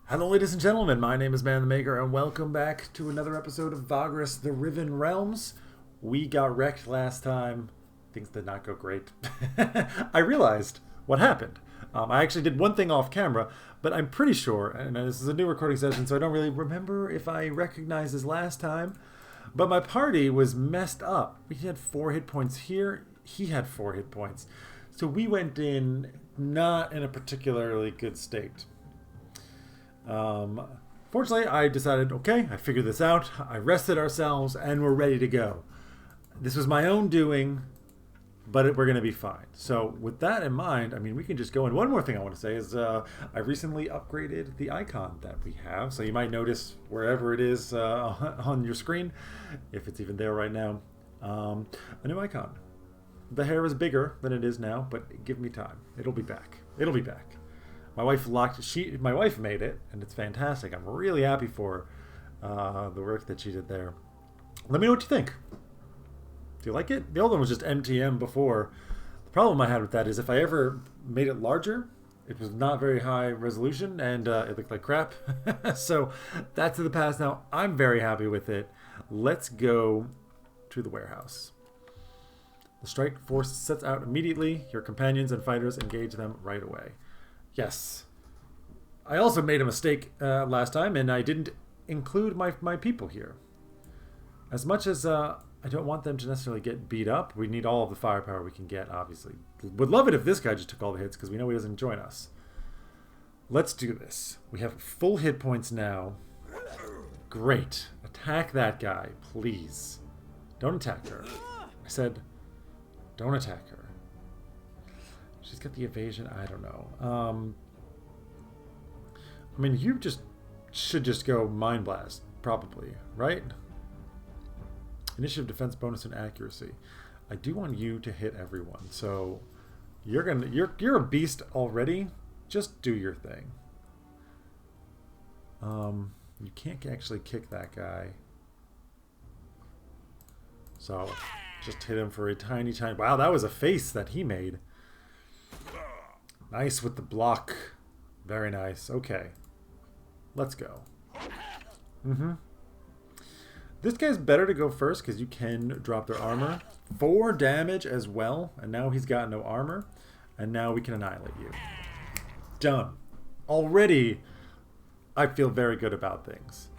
Hello, ladies and gentlemen. My name is Man the Maker, and welcome back to another episode of Vagrus, the Riven Realms. We got wrecked last time. Things did not go great. I realized what happened. I actually did one thing off camera, but I'm pretty sure, and this is a new recording session, so I don't really remember if I recognized this last time, but my party was messed up. We had 4 hit points here. He had 4 hit points. So we went in not in a particularly good state. Fortunately, I decided, okay, I figured this out. I rested ourselves, and we're ready to go. This was my own doing, but we're going to be fine. So with that in mind, I mean, we can just go in. One more thing I want to say is I recently upgraded the icon that we have. So you might notice wherever it is on your screen, if it's even there right now, a new icon. The hair is bigger than it is now, but give me time. It'll be back. It'll be back. My wife my wife made it, and it's fantastic. I'm really happy for the work that she did there. Let me know what you think. Do you like it? The old one was just MTM before. The problem I had with that is if I ever made it larger, it was not very high resolution, and it looked like crap. So that's in the past now. I'm very happy with it. Let's go to the warehouse. The strike force sets out immediately. Your companions and fighters engage them right away. Yes. I also made a mistake last time, and I didn't include my people here. As much as I don't want them to necessarily get beat up, we need all of the firepower we can get, obviously. Would love it if this guy just took all the hits, because we know he doesn't join us. Let's do this. We have full hit points now. Great. Attack that guy, please. Don't attack her. I said, don't attack her. She's got the evasion. I don't know. I mean, you should just go Mind Blast, probably, right? Initiative, defense, bonus, and accuracy. I do want you to hit everyone. So you're a beast already. Just do your thing. You can't actually kick that guy. So just hit him for a tiny. Wow, that was a face that he made. Nice with the block. Very nice. Okay. Let's go. This guy's better to go first because you can drop their armor. 4 damage as well. And now he's got no armor. And now we can annihilate you. Done. Already, I feel very good about things.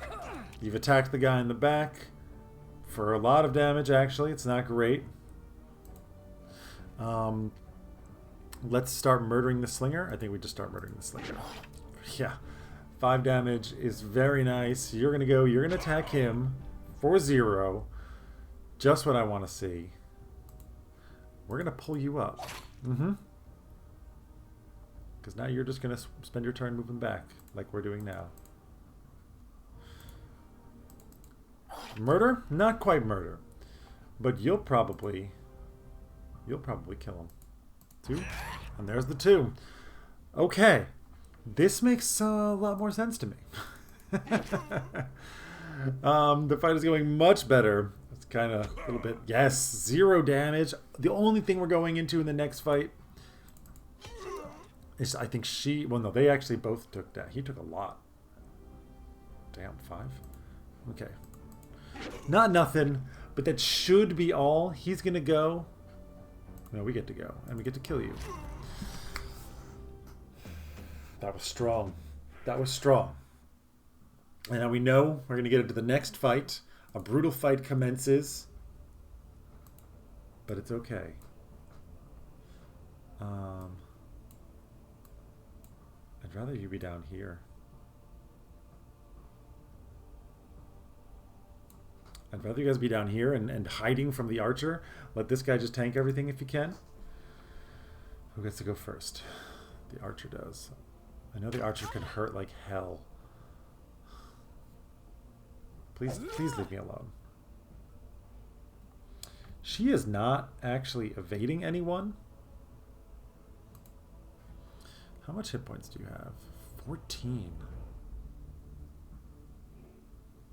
You've attacked the guy in the back for a lot of damage, actually. It's not great. Let's start murdering the slinger. I think we just start murdering the slinger. Yeah. 5 damage is very nice. You're going to attack him for 0. Just what I want to see. We're going to pull you up. Because now you're just going to spend your turn moving back like we're doing now. Murder? Not quite murder. But you'll probably kill him. 2. And there's the 2. Okay. This makes a lot more sense to me. The fight is going much better. It's kind of a little bit... Yes, 0 damage. The only thing we're going into in the next fight is I think she... Well, no, they actually both took that. He took a lot. Damn, 5? Okay. Not nothing, but that should be all. He's going to go... No, we get to go, and we get to kill you. That was strong. That was strong. And now we know we're going to get into the next fight. A brutal fight commences. But it's okay. I'd rather you be down here. I'd rather you guys be down here and hiding from the archer. Let this guy just tank everything if you can. Who gets to go first? The archer does. I know the archer can hurt like hell. Please leave me alone. She is not actually evading anyone. How much hit points do you have? 14.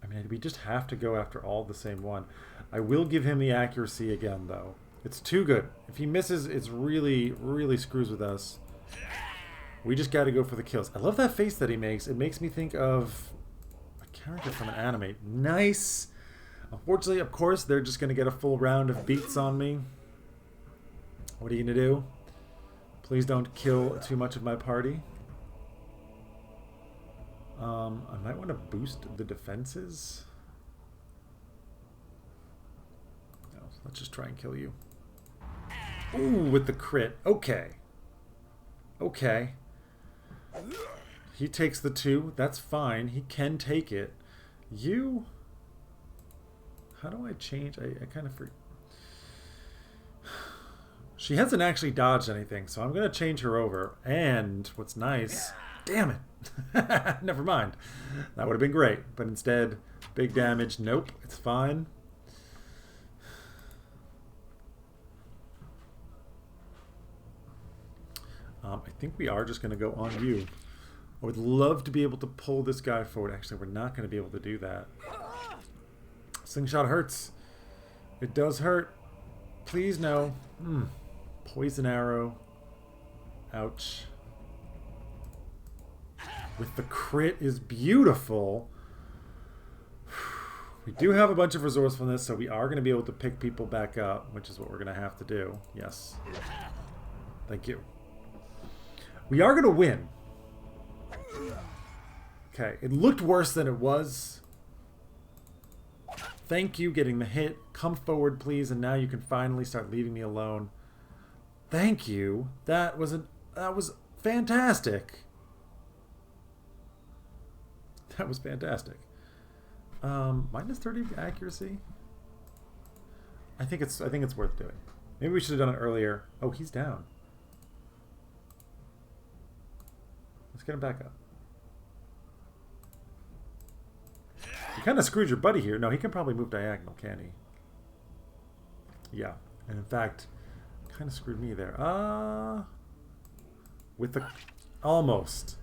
I mean, we just have to go after all the same one. I will give him the accuracy again, though. It's too good. If he misses, it's really, really screws with us. We just got to go for the kills. I love that face that he makes. It makes me think of a character from an anime. Nice. Unfortunately, of course, they're just going to get a full round of beats on me. What are you going to do? Please don't kill too much of my party. I might want to boost the defenses. No, let's just try and kill you. Ooh, with the crit. Okay. Okay. He takes the 2. That's fine. He can take it. You... How do I change? I kind of forget. She hasn't actually dodged anything, so I'm going to change her over. And what's nice... Damn it! Never mind. That would have been great. But instead, big damage. Nope, it's fine. I think we are just going to go on you. I would love to be able to pull this guy forward. Actually, we're not going to be able to do that. Slingshot hurts. It does hurt. Please no. Poison arrow. Ouch. With the crit is beautiful. We do have a bunch of resourcefulness, so we are going to be able to pick people back up, which is what we're going to have to do. Yes. Thank you. We are going to win. Okay, it looked worse than it was. Thank you, getting the hit. Come forward, please, and now you can finally start leaving me alone. Thank you. That was fantastic. That was fantastic. Minus 30 accuracy. I think it's worth doing. Maybe we should have done it earlier. Oh, he's down. Let's get him back up. You kind of screwed your buddy here. No, he can probably move diagonal, can't he? Yeah. And in fact, kind of screwed me there. With the... Almost.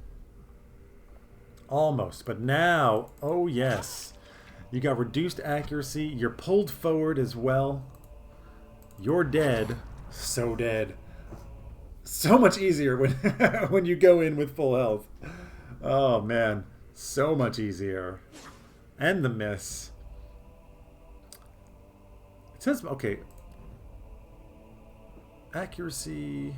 Almost. But now, oh yes. You got reduced accuracy. You're pulled forward as well. You're dead. So dead. So much easier when, when you go in with full health. Oh, man. So much easier. And the miss. It says, okay. Accuracy.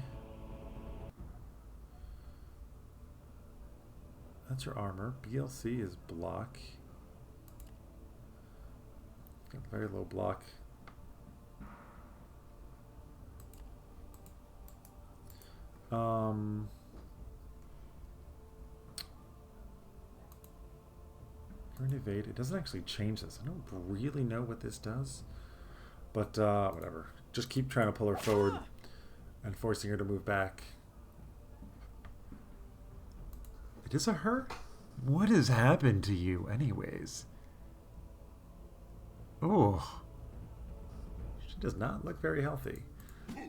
That's your armor. BLC is block. Got very low block. You're an evade. It doesn't actually change this. I don't really know what this does. But whatever. Just keep trying to pull her forward and forcing her to move back. It is a her? What has happened to you anyways? Oh. She does not look very healthy.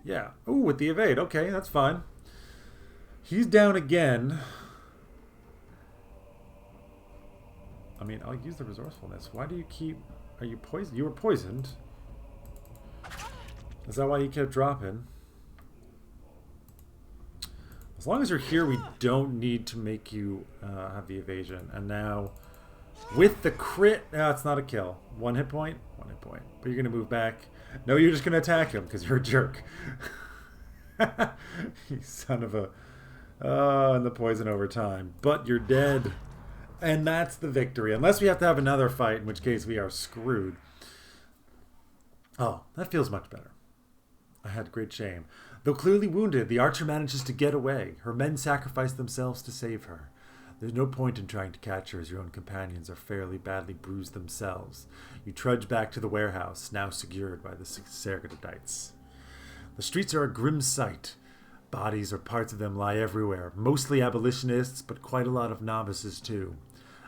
Yeah. Ooh, with the evade. Okay, that's fine. He's down again. I mean, I'll use the resourcefulness. Why do you keep... Are you poisoned? You were poisoned. Is that why you kept dropping? As long as you're here, we don't need to make you have the evasion. And now, with the crit... No, it's not a kill. 1 hit point? 1 hit point. But you're going to move back. No, you're just going to attack him because you're a jerk. You son of a... and the poison over time. But you're dead. And that's the victory. Unless we have to have another fight, in which case we are screwed. Oh, that feels much better. I had great shame. Though clearly wounded, the archer manages to get away. Her men sacrifice themselves to save her. There's no point in trying to catch her as your own companions are fairly badly bruised themselves. You trudge back to the warehouse, now secured by the Sergadites. The streets are a grim sight. Bodies or parts of them lie everywhere, mostly abolitionists, but quite a lot of novices too.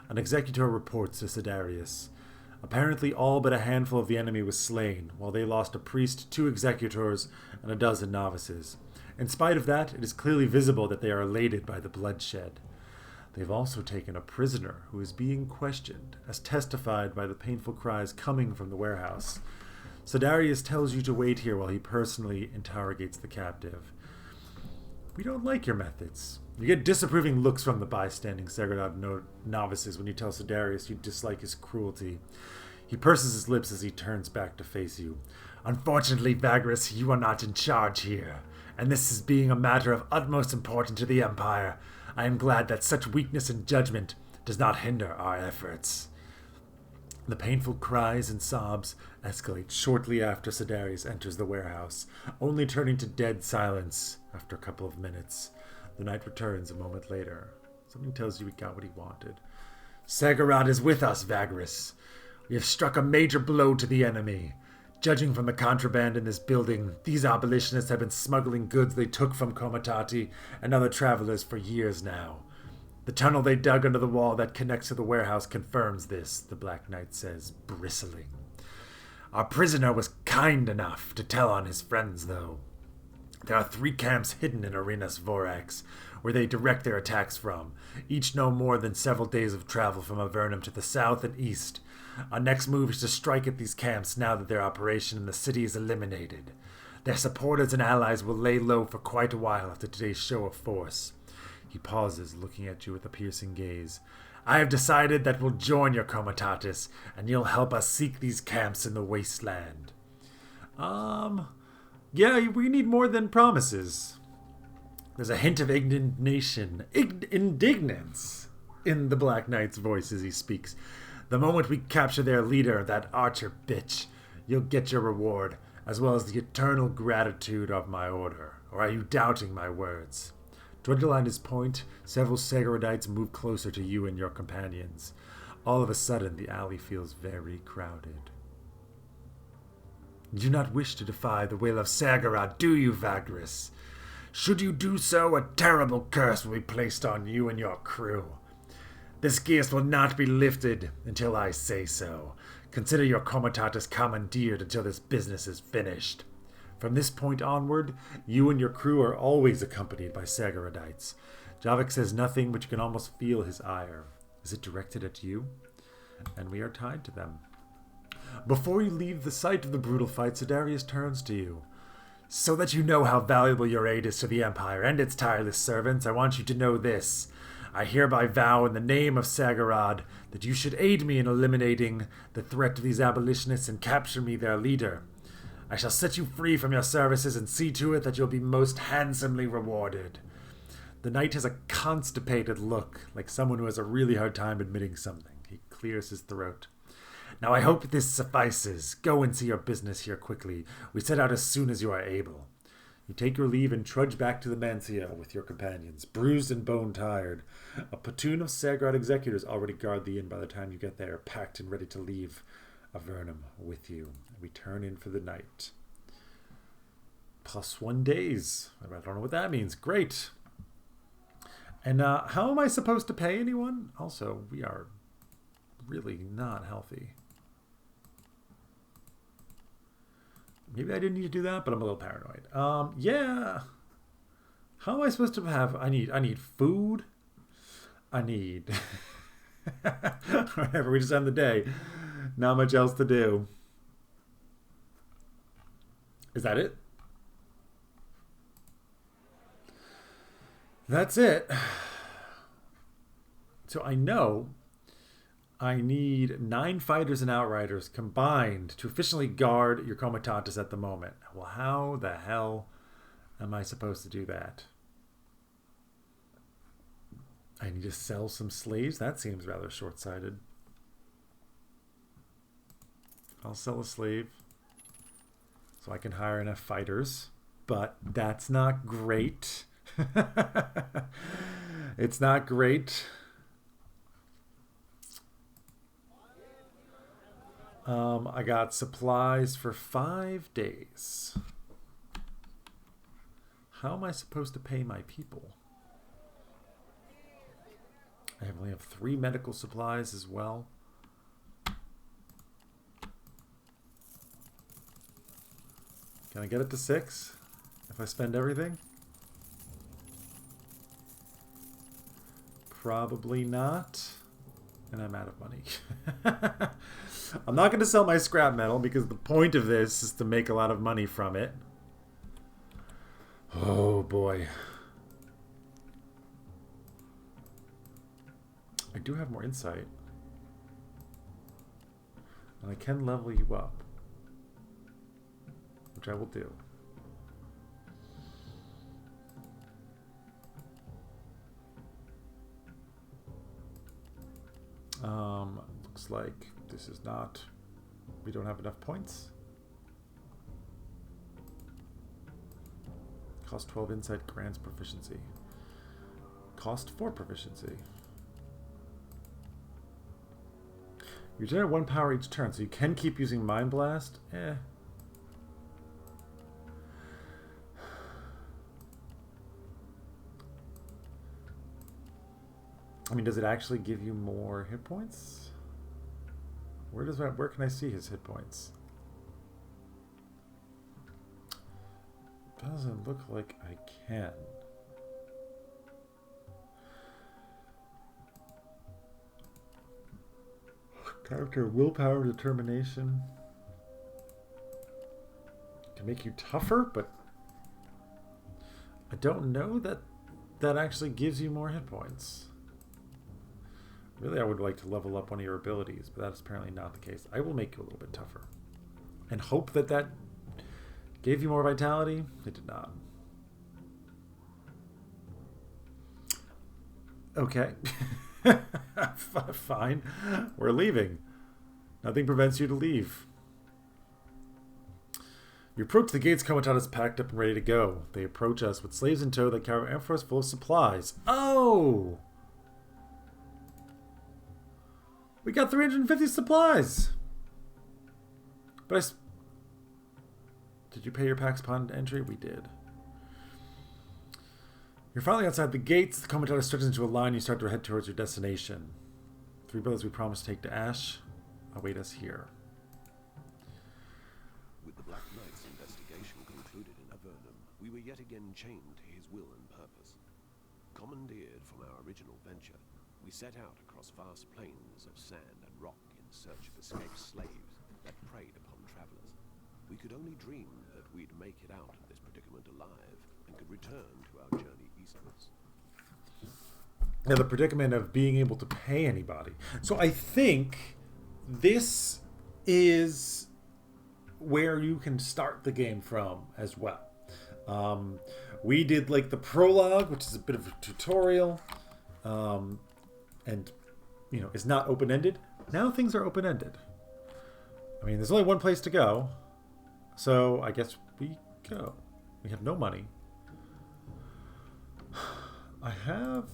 An executor reports to Sidarius. Apparently all but a handful of the enemy was slain, while they lost a priest, 2 executors, and a dozen novices. In spite of that, it is clearly visible that they are elated by the bloodshed. They've also taken a prisoner who is being questioned, as testified by the painful cries coming from the warehouse. Sidarius tells you to wait here while he personally interrogates the captive. We don't like your methods. You get disapproving looks from the bystanding Segredad novices when you tell Sidarius you dislike his cruelty. He purses his lips as he turns back to face you. Unfortunately, Vagrus, you are not in charge here, and this is being a matter of utmost importance to the Empire. I am glad that such weakness in judgment does not hinder our efforts. The painful cries and sobs escalate shortly after Sidarius enters the warehouse, only turning to dead silence after a couple of minutes. The knight returns a moment later. Something tells you he got what he wanted. Segredad is with us, Vagrus. We have struck a major blow to the enemy. Judging from the contraband in this building, these abolitionists have been smuggling goods they took from Komitati and other travelers for years now. The tunnel they dug under the wall that connects to the warehouse confirms this, the Black Knight says, bristling. Our prisoner was kind enough to tell on his friends, though. There are 3 camps hidden in Arenas Vorax, where they direct their attacks from, each no more than several days of travel from Avernum to the south and east. Our next move is to strike at these camps now that their operation in the city is eliminated. Their supporters and allies will lay low for quite a while after today's show of force. He pauses, looking at you with a piercing gaze. I have decided that we'll join your comitatus, and you'll help us seek these camps in the wasteland. Yeah, we need more than promises. There's a hint of indignance in the Black Knight's voice as he speaks. The moment we capture their leader, that archer bitch, you'll get your reward, as well as the eternal gratitude of my order. Or are you doubting my words? To underline his point, several Segredadites move closer to you and your companions. All of a sudden, the alley feels very crowded. You do not wish to defy the will of Segredad, do you, Vagrus? Should you do so, a terrible curse will be placed on you and your crew. This curse will not be lifted until I say so. Consider your comitatus commandeered until this business is finished. From this point onward, you and your crew are always accompanied by Segredadites. Javik says nothing, but you can almost feel his ire. Is it directed at you? And we are tied to them. Before you leave the site of the brutal fight, Sidarius turns to you. So that you know how valuable your aid is to the Empire and its tireless servants, I want you to know this. I hereby vow in the name of Segredad that you should aid me in eliminating the threat to these abolitionists and capture me their leader. I shall set you free from your services and see to it that you'll be most handsomely rewarded. The knight has a constipated look, like someone who has a really hard time admitting something. He clears his throat. Now I hope this suffices. Go and see your business here quickly. We set out as soon as you are able. You take your leave and trudge back to the Mancia with your companions, bruised and bone-tired. A platoon of Segredad executors already guard the inn by the time you get there, packed and ready to leave Avernum with you. We turn in for the night. +1 days. I don't know what that means. Great. And how am I supposed to pay anyone? Also, we are really not healthy. Maybe I didn't need to do that, but I'm a little paranoid. Yeah. How am I supposed to have... I need food. I need... Whatever, we just end the day. Not much else to do. Is that it? That's it. So I know I need 9 fighters and outriders combined to efficiently guard your comitatus at the moment. Well, how the hell am I supposed to do that? I need to sell some slaves? That seems rather short-sighted. I'll sell a slave so I can hire enough fighters, but that's not great. It's not great. I got supplies for 5 days. How am I supposed to pay my people? I only have 3 medical supplies as well. Can I get it to 6 if I spend everything? Probably not. And I'm out of money. I'm not going to sell my scrap metal because the point of this is to make a lot of money from it. Oh boy. I do have more insight. And I can level you up. Which I will do. Looks like this is not... We don't have enough points. Cost 12 insight grants proficiency. Cost 4 proficiency. You generate 1 power each turn, so you can keep using Mind Blast. I mean, does it actually give you more hit points? Where can I see his hit points? Doesn't look like I can. Character willpower determination can make you tougher, but I don't know that that actually gives you more hit points. Really, I would like to level up one of your abilities, but that's apparently not the case. I will make you a little bit tougher. And hope that that gave you more vitality. It did not. Okay. Fine. We're leaving. Nothing prevents you to leave. You approach the gates. Comitatus packed up and ready to go. They approach us with slaves in tow that carry amphors full of supplies. Oh! We got 350 supplies! But did you pay your packs upon entry? We did. You're finally outside the gates. The Comitatus stretches into a line. You start to head towards your destination. 3 brothers we promised to take to Ash await us here. With the Black Knight's investigation concluded in Avernum, we were yet again chained to his will and purpose. Commandeered from our original venture, we set out across vast plains of sand and rock in search of escaped slaves that preyed upon travelers. We could only dream that we'd make it out of this predicament alive and could return to our journey eastwards. Now, the predicament of being able to pay anybody. So I think this is where you can start the game from as well. We did like the prologue, which is a bit of a tutorial. And, you know, it's not open-ended. Now things are open-ended. I mean, there's only one place to go. So I guess we go. We have no money. I have...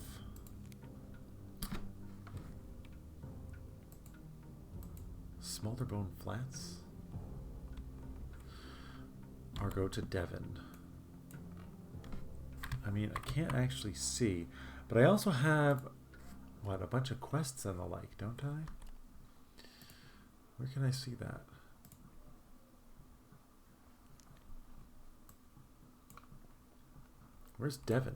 Smolderbone Flats? Or go to Devon. I mean, I can't actually see. But I also have... What, a bunch of quests and the like, don't I? Where can I see that? Where's Devon?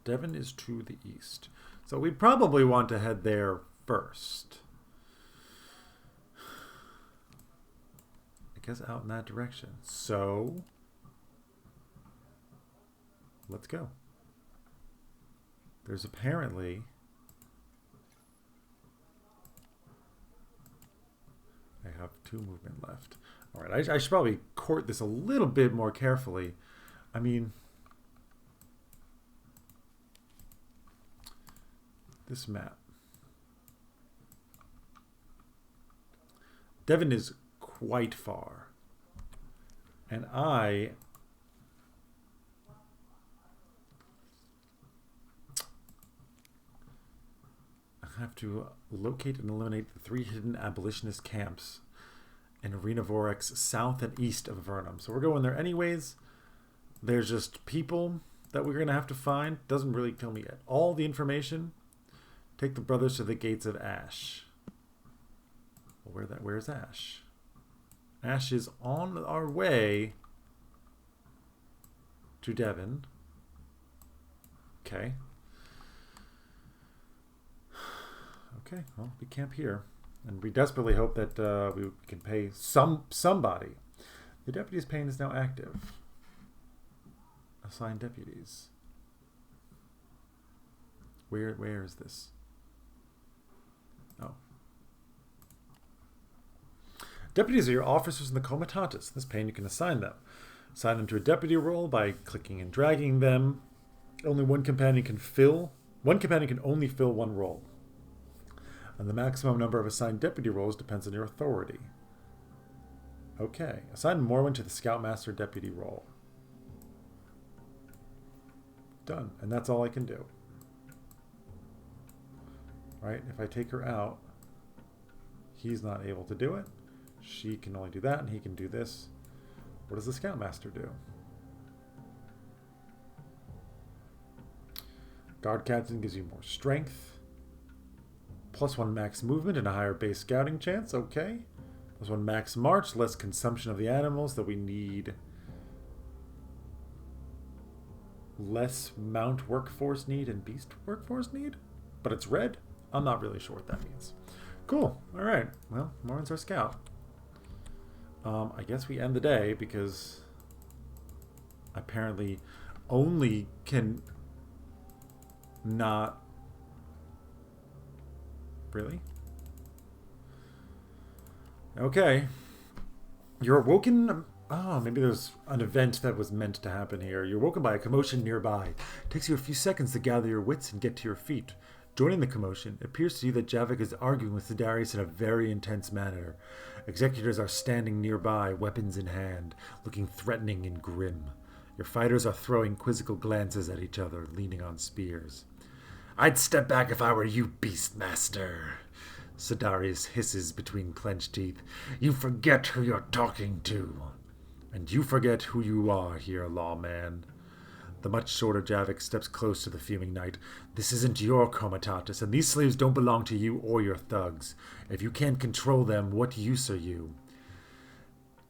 Devon is to the east. So we probably want to head there first. I guess out in that direction. So let's go. There's apparently... I have 2 movement left. Alright, I should probably court this a little bit more carefully. I mean... This map. Devon is quite far. And I have to locate and eliminate the 3 hidden abolitionist camps in Arena Vorex south and east of Avernum. So we're going there anyways. There's just people that we're going to have to find. Doesn't really tell me all the information. Take the brothers to the gates of Ash. Well, where's Ash? Ash is on our way to Devon. Okay. Okay, well, we camp here. And we desperately hope that we can pay somebody. The deputy's pane is now active. Assign deputies. Where is this? Oh. Deputies are your officers in the comitatus. In this pane, you can assign them. Assign them to a deputy role by clicking and dragging them. Only one companion can only fill one role. And the maximum number of assigned deputy roles depends on your authority. Okay. Assign Morwen to the Scoutmaster deputy role. Done. And that's all I can do. Right? If I take her out, he's not able to do it. She can only do that, and he can do this. What does the Scoutmaster do? Guard Captain gives you more strength. +1 max movement and a higher base scouting chance. Okay. +1 max march, less consumption of the animals that we need. Less mount workforce need and beast workforce need? But it's red? I'm not really sure what that means. Cool. Alright. Well, Morwen's our scout. I guess we end the day because apparently only can not... Really? Okay. You're awoken... Oh, maybe there's an event that was meant to happen here. You're woken by a commotion nearby. It takes you a few seconds to gather your wits and get to your feet. Joining the commotion, it appears to you that Javik is arguing with Sidarius in a very intense manner. Executors are standing nearby, weapons in hand, looking threatening and grim. Your fighters are throwing quizzical glances at each other, leaning on spears. "I'd step back if I were you, Beastmaster," Sidarius hisses between clenched teeth. "You forget who you're talking to. And you forget who you are here, lawman." The much shorter Javik steps close to the fuming knight. "This isn't your comitatus, and these slaves don't belong to you or your thugs. If you can't control them, what use are you?"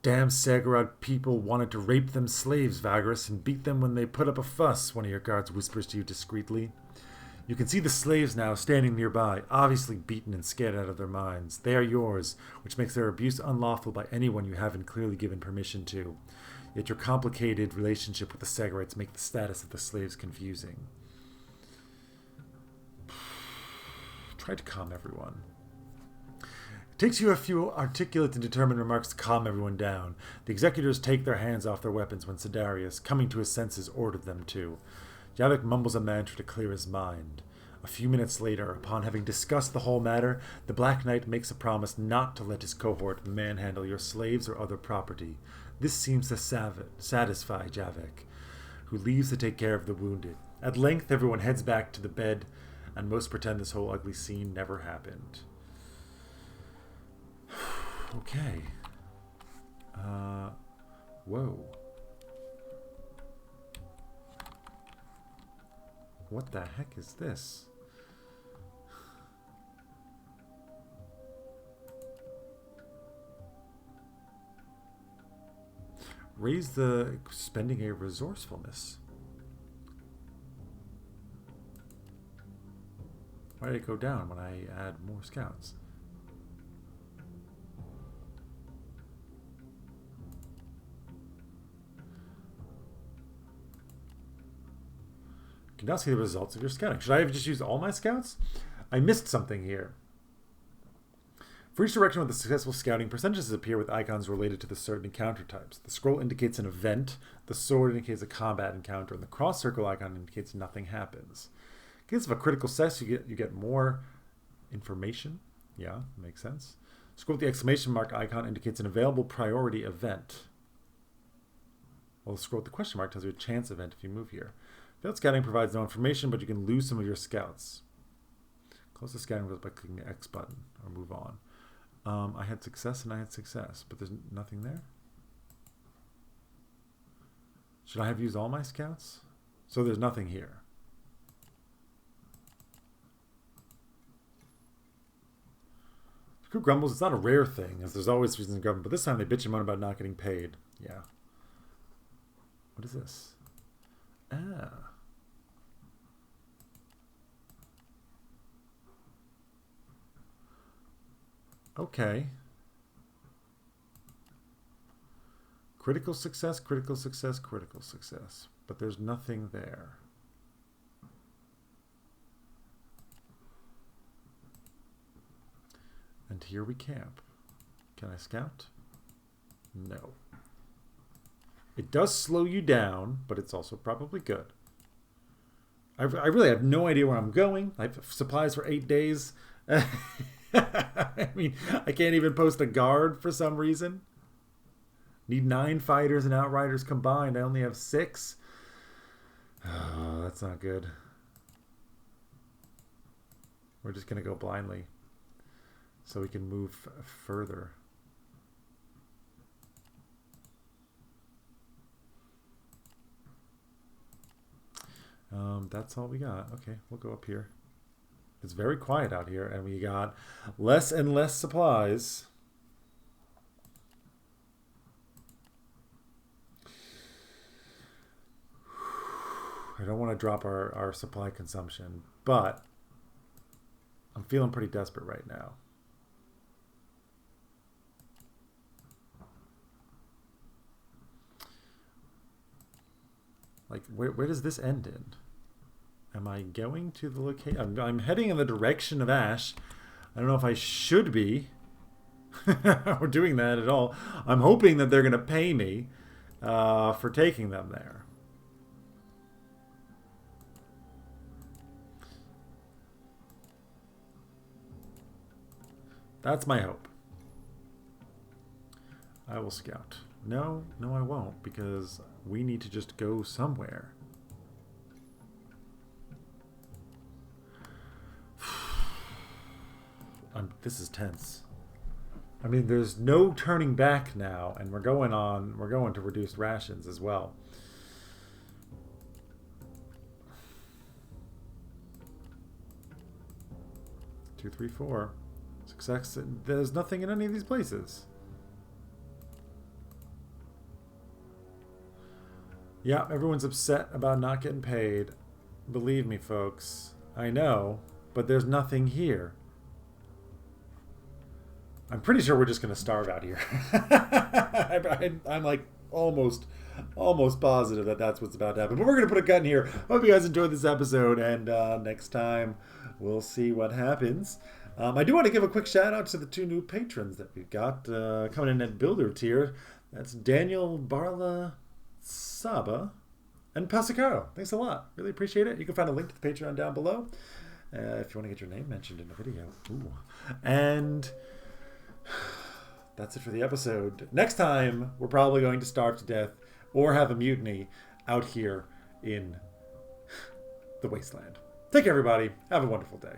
"Damn Sagharad people wanted to rape them slaves, Vagrus, and beat them when they put up a fuss," one of your guards whispers to you discreetly. You can see the slaves now standing nearby, obviously beaten and scared out of their minds. They are yours, which makes their abuse unlawful by anyone you haven't clearly given permission to. Yet your complicated relationship with the Sagarites make the status of the slaves confusing. Try to calm everyone. It takes you a few articulate and determined remarks to calm everyone down. The executors take their hands off their weapons when Sidarius, coming to his senses, ordered them to. Javik mumbles a mantra to clear his mind. A few minutes later, upon having discussed the whole matter, the Black Knight makes a promise not to let his cohort manhandle your slaves or other property. This seems to satisfy Javik, who leaves to take care of the wounded. At length, everyone heads back to the bed, and most pretend this whole ugly scene never happened. Okay. Whoa. What the heck is this? Raise the spending a resourcefulness. Why did it go down when I add more scouts? You can now see the results of your scouting. Should I have just used all my scouts? I missed something here. For each direction with a successful scouting, percentages appear with icons related to the certain encounter types. The scroll indicates an event, the sword indicates a combat encounter, and the cross circle icon indicates nothing happens. In case of a critical success, you get more information. Yeah, makes sense. Scroll with the exclamation mark icon indicates an available priority event. While the scroll with the question mark tells you a chance event if you move here. Failed scouting provides no information, but you can lose some of your scouts. Close the scouting results by clicking the X button, or move on. I had success and I had success, but there's nothing there. Should I have used all my scouts? So there's nothing here. The crew grumbles. It's not a rare thing, as there's always reasons to grumble, but this time they bitch and moan about not getting paid. Yeah. What is this? Ah. Okay. Critical success, critical success, critical success. But there's nothing there. And here we camp. Can I scout? No. It does slow you down, but it's also probably good. I really have no idea where I'm going. I have supplies for 8 days. I mean, I can't even post a guard for some reason. Need 9 fighters and outriders combined. I only have 6. Oh, that's not good. We're just going to go blindly so we can move further. That's all we got. Okay, we'll go up here. It's very quiet out here, and we got less and less supplies. I don't want to drop our supply consumption, but I'm feeling pretty desperate right now. Like, where does this end in? Am I going to the location? I'm heading in the direction of Ash. I don't know if I should be or doing that at all. I'm hoping that they're going to pay me for taking them there. That's my hope. I will scout. No, I won't, because we need to just go somewhere. This is tense. I mean, there's no turning back now, and we're going to reduced rations as well. Two, 3, 4. Success. There's nothing in any of these places. Yeah, everyone's upset about not getting paid. Believe me, folks. I know, but there's nothing here. I'm pretty sure we're just going to starve out here. I'm like almost positive that that's what's about to happen. But we're going to put a gun here. Hope you guys enjoyed this episode, and next time we'll see what happens. I do want to give a quick shout out to the 2 new patrons that we've got coming in at Builder tier. That's Daniel Barla Saba and Pasicaro. Thanks a lot. Really appreciate it. You can find a link to the Patreon down below if you want to get your name mentioned in a video. Ooh. And that's it for the episode. Next time, we're probably going to starve to death or have a mutiny out here in the wasteland. Take care, everybody. Have a wonderful day.